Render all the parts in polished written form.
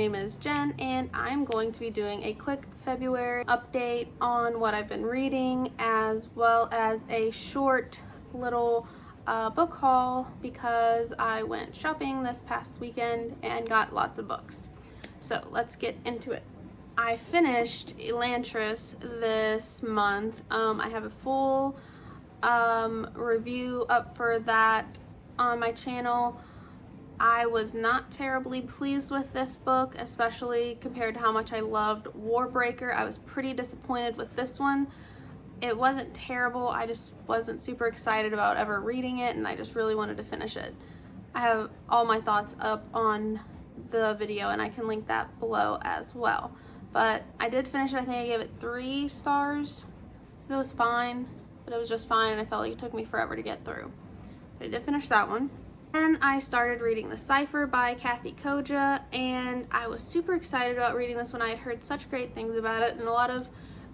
name is Jen, and I'm going to be doing a quick February update on what I've been reading, as well as a short little book haul because I went shopping this past weekend and got lots of books. So let's get into it. I finished Elantris this month. I have a full review up for that on my channel. I was not terribly pleased with this book, especially compared to how much I loved Warbreaker. I was pretty disappointed with this one. It wasn't terrible, I just wasn't super excited about ever reading it, and I just really wanted to finish it. I have all my thoughts up on the video, and I can link that below as well. But I did finish it. I think I gave it 3 stars. It was fine, but it was just fine, and I felt like it took me forever to get through. But I did finish that one. Then I started reading The Cipher by Kathy Koja, and I was super excited about reading this one. I had heard such great things about it, and a lot of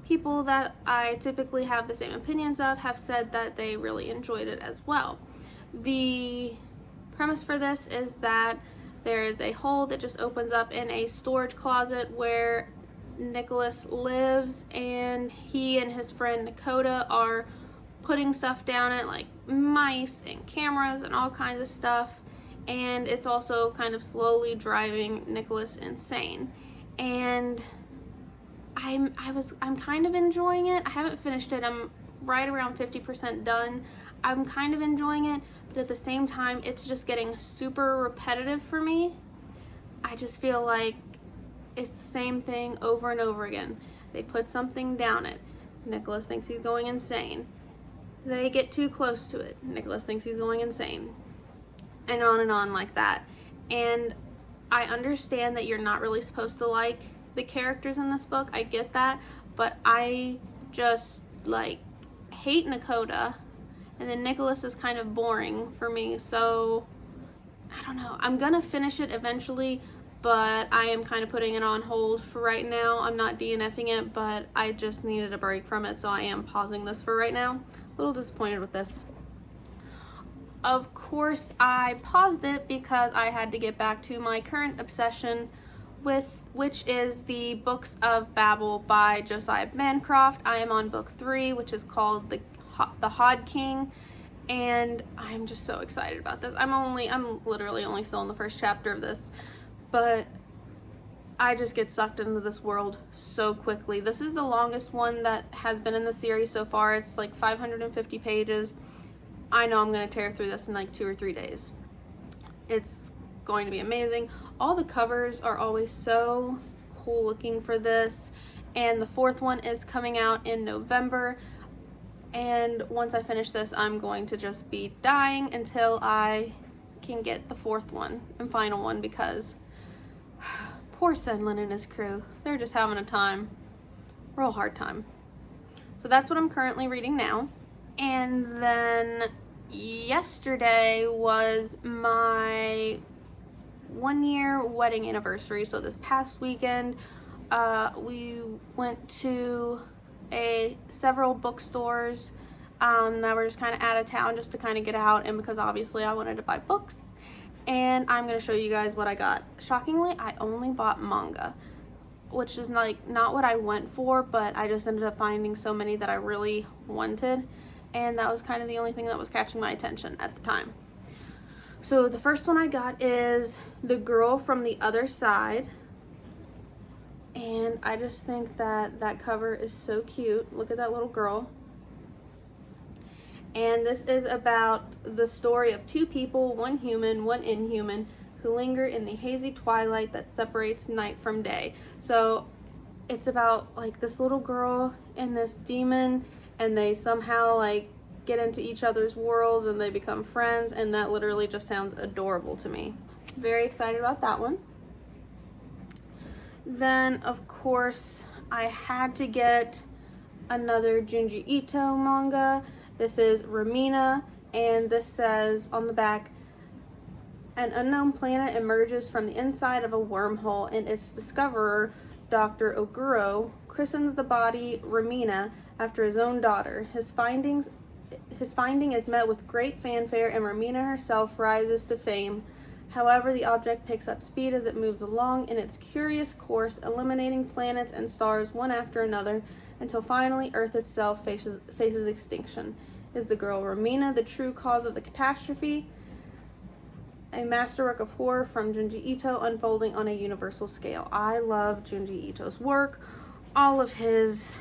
people that I typically have the same opinions of have said that they really enjoyed it as well. The premise for this is that there is a hole that just opens up in a storage closet where Nicholas lives, and he and his friend Dakota are putting stuff down it, like mice and cameras and all kinds of stuff, and it's also kind of slowly driving Nicholas insane. And I'm kind of enjoying it. I haven't finished it. I'm right around 50% done. I'm kind of enjoying it, but at the same time it's just getting super repetitive for me. I just feel like it's the same thing over and over again. They put something down it. Nicholas thinks he's going insane. They get too close to it. Nicholas thinks he's going insane. And on like that. And I understand that you're not really supposed to like the characters in this book. I get that. But I just, like, hate Dakota. And then Nicholas is kind of boring for me. So, I don't know. I'm gonna finish it eventually, but I am kind of putting it on hold for right now. I'm not DNFing it, but I just needed a break from it, so I am pausing this for right now. A little disappointed with this. Of course, I paused it because I had to get back to my current obsession, which is the Books of Babel by Josiah Bancroft. I am on book 3, which is called The Hod King, and I'm just so excited about this. I'm literally only still in the first chapter of this, but I just get sucked into this world so quickly. This is the longest one that has been in the series so far. It's like 550 pages. I know I'm going to tear through this in like 2 or 3 days. It's going to be amazing. All the covers are always so cool looking for this, and the 4th one is coming out in November. And once I finish this, I'm going to just be dying until I can get the 4th one and final one, because poor Senlin and his crew, they're just having a time, real hard time. So that's what I'm currently reading now. And then yesterday was my 1-year wedding anniversary. So this past weekend, we went to several bookstores that were just kind of out of town, just to kind of get out, and because obviously I wanted to buy books. And I'm going to show you guys what I got. Shockingly, I only bought manga, which is like not what I went for, but I just ended up finding so many that I really wanted, and that was kind of the only thing that was catching my attention at the time. So the first one I got is The Girl from the Other Side, and I just think that that cover is so cute. Look at that little girl. And this is about the story of 2 people, one human, one inhuman, who linger in the hazy twilight that separates night from day. So it's about like this little girl and this demon, and they somehow like get into each other's worlds and they become friends, and that literally just sounds adorable to me. Very excited about that one. Then of course I had to get another Junji Ito manga. This is Ramina, and this says on the back, an unknown planet emerges from the inside of a wormhole, and its discoverer, Dr. Oguro, christens the body Ramina after his own daughter. His finding is met with great fanfare, and Ramina herself rises to fame. However, the object picks up speed as it moves along in its curious course, eliminating planets and stars one after another until finally Earth itself faces extinction. Is the girl Romina the true cause of the catastrophe? A masterwork of horror from Junji Ito unfolding on a universal scale. I love Junji Ito's work. All of his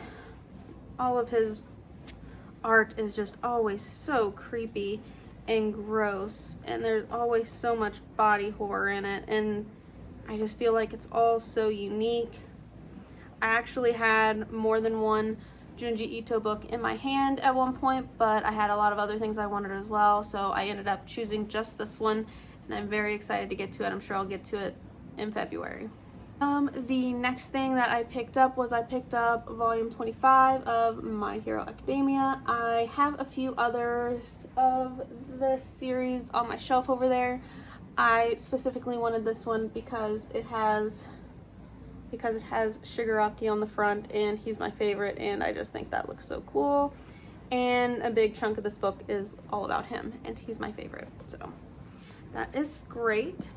art is just always so creepy and gross, and there's always so much body horror in it, and I just feel like it's all so unique. I actually had more than one Junji Ito book in my hand at one point, but I had a lot of other things I wanted as well, so I ended up choosing just this one, and I'm very excited to get to it. I'm sure I'll get to it in February. The next thing that I picked up was volume 25 of My Hero Academia. I have a few others of this series on my shelf over there. I specifically wanted this one because it has Shigaraki on the front, and he's my favorite, and I just think that looks so cool. And a big chunk of this book is all about him, and he's my favorite, so that is great.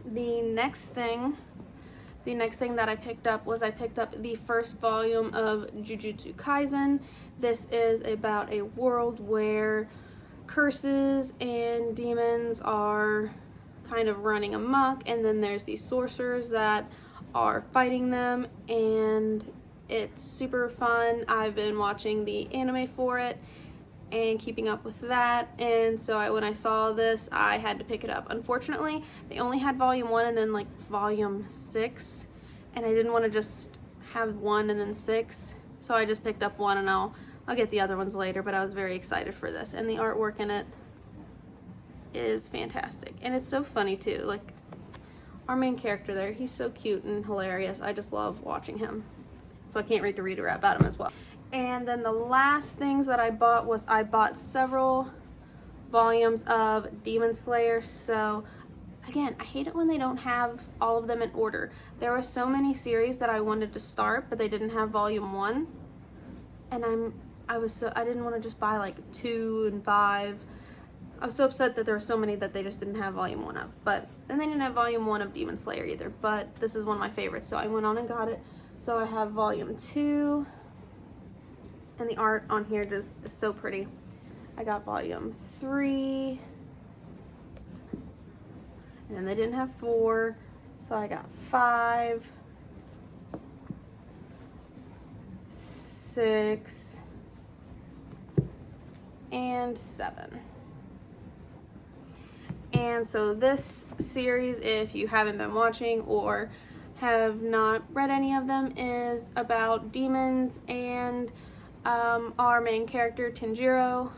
The next thing that I picked up the first volume of Jujutsu Kaisen. This is about a world where curses and demons are kind of running amok, and then there's these sorcerers that are fighting them, and it's super fun. I've been watching the anime for it and keeping up with that, and so when I saw this, I had to pick it up. Unfortunately, they only had volume 1 and then like volume 6, and I didn't want to just have 1 and then 6, so I just picked up 1, and I'll get the other ones later, but I was very excited for this, and the artwork in it is fantastic, and it's so funny too. Like, our main character there, he's so cute and hilarious. I just love watching him, so I can't wait to read about him as well. And then the last things that I bought several volumes of Demon Slayer. So again, I hate it when they don't have all of them in order. There were so many series that I wanted to start, but they didn't have volume 1, and I didn't want to just buy like 2 and 5. I was so upset that there were so many that they just didn't have volume 1 of. But then they didn't have volume 1 of Demon Slayer either, but this is one of my favorites, so I went on and got it. So I have volume 2, and the art on here just is so pretty. I got volume 3, and they didn't have 4, so I got 5, 6, and 7. And so this series, if you haven't been watching or have not read any of them, is about demons and our main character, Tanjiro.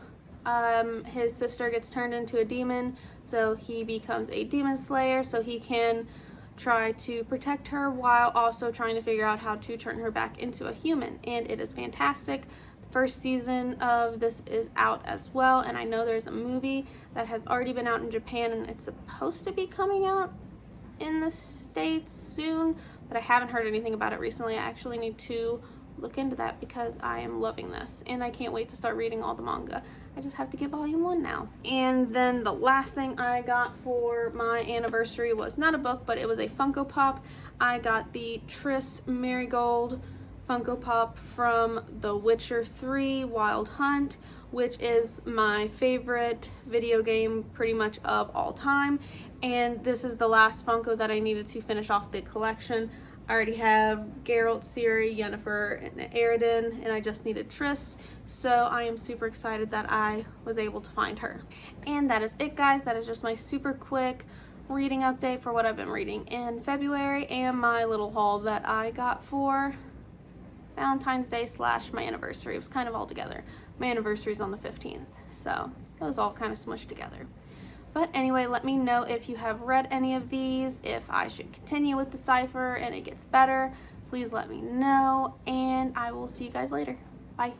His sister gets turned into a demon, so he becomes a demon slayer so he can try to protect her while also trying to figure out how to turn her back into a human. And it is fantastic. The first season of this is out as well, and I know there's a movie that has already been out in Japan, and it's supposed to be coming out in the States soon, but I haven't heard anything about it recently. I actually need to look into that because I am loving this, and I can't wait to start reading all the manga. I just have to get volume 1 now. And then the last thing I got for my anniversary was not a book, but it was a Funko Pop. I got the Triss Marigold Funko Pop from The Witcher 3 Wild Hunt, which is my favorite video game pretty much of all time, and this is the last Funko that I needed to finish off the collection. I already have Geralt, Ciri, Yennefer, and Eredin, and I just needed Triss, so I am super excited that I was able to find her. And that is it, guys. That is just my super quick reading update for what I've been reading in February, and my little haul that I got for Valentine's Day / my anniversary. It was kind of all together. My anniversary is on the 15th, so it was all kind of smushed together. But anyway, let me know if you have read any of these, if I should continue with the cipher and it gets better. Please let me know, and I will see you guys later. Bye.